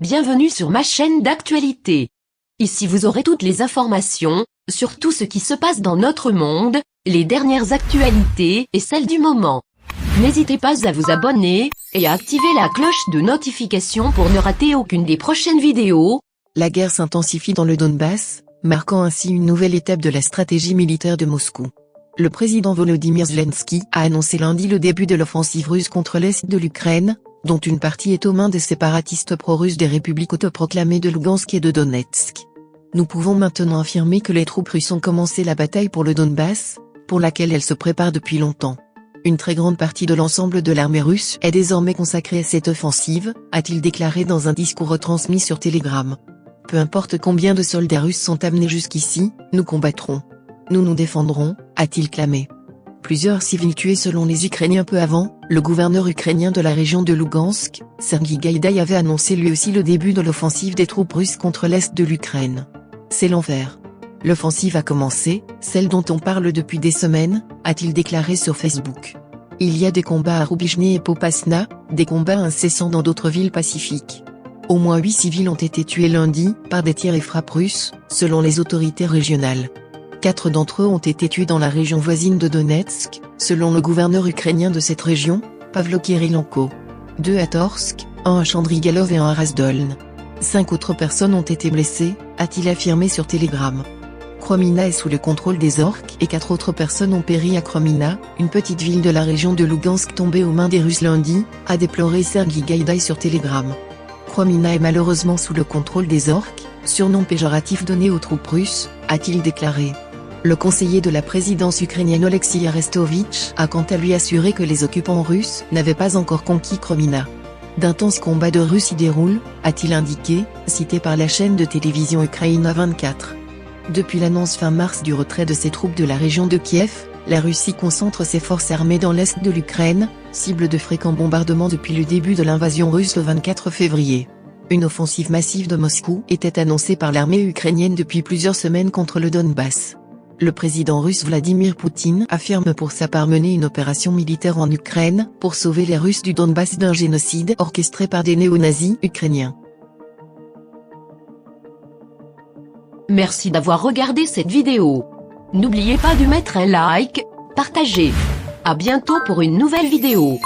Bienvenue sur ma chaîne d'actualité. Ici vous aurez toutes les informations, sur tout ce qui se passe dans notre monde, les dernières actualités et celles du moment. N'hésitez pas à vous abonner, et à activer la cloche de notification pour ne rater aucune des prochaines vidéos. La guerre s'intensifie dans le Donbass, marquant ainsi une nouvelle étape de la stratégie militaire de Moscou. Le président Volodymyr Zelensky a annoncé lundi le début de l'offensive russe contre l'est de l'Ukraine, dont une partie est aux mains des séparatistes pro-russes des républiques autoproclamées de Lugansk et de Donetsk. Nous pouvons maintenant affirmer que les troupes russes ont commencé la bataille pour le Donbass, pour laquelle elles se préparent depuis longtemps. Une très grande partie de l'ensemble de l'armée russe est désormais consacrée à cette offensive, a-t-il déclaré dans un discours retransmis sur Telegram. Peu importe combien de soldats russes sont amenés jusqu'ici, nous combattrons. Nous nous défendrons, a-t-il clamé. Plusieurs civils tués selon les Ukrainiens peu avant, le gouverneur ukrainien de la région de Lugansk, Sergueï Gaïdaï avait annoncé lui aussi le début de l'offensive des troupes russes contre l'est de l'Ukraine. C'est l'enfer. L'offensive a commencé, celle dont on parle depuis des semaines, a-t-il déclaré sur Facebook. Il y a des combats à Roubijny et Popasna, des combats incessants dans d'autres villes pacifiques. Au moins 8 civils ont été tués lundi, par des tirs et frappes russes, selon les autorités régionales. 4 d'entre eux ont été tués dans la région voisine de Donetsk, selon le gouverneur ukrainien de cette région, Pavlo Kirilenko. 2 à Torsk, 1 à Chandrigalov et 1 à Razdolne. 5 autres personnes ont été blessées, a-t-il affirmé sur Telegram. Kromina est sous le contrôle des orques et 4 autres personnes ont péri à Kromina, une petite ville de la région de Lugansk tombée aux mains des Russes lundi, a déploré Sergueï Gaïdaï sur Telegram. Kromina est malheureusement sous le contrôle des orques, surnom péjoratif donné aux troupes russes, a-t-il déclaré. Le conseiller de la présidence ukrainienne Oleksiy Arestovitch a quant à lui assuré que les occupants russes n'avaient pas encore conquis Kromina. D'intenses combats de Russes y déroulent, a-t-il indiqué, cité par la chaîne de télévision Ukraina 24. Depuis l'annonce fin mars du retrait de ses troupes de la région de Kiev, la Russie concentre ses forces armées dans l'est de l'Ukraine, cible de fréquents bombardements depuis le début de l'invasion russe le 24 février. Une offensive massive de Moscou était annoncée par l'armée ukrainienne depuis plusieurs semaines contre le Donbass. Le président russe Vladimir Poutine affirme pour sa part mener une opération militaire en Ukraine pour sauver les Russes du Donbass d'un génocide orchestré par des néo-nazis ukrainiens. Merci d'avoir regardé cette vidéo. N'oubliez pas de mettre un like, partager. À bientôt pour une nouvelle vidéo.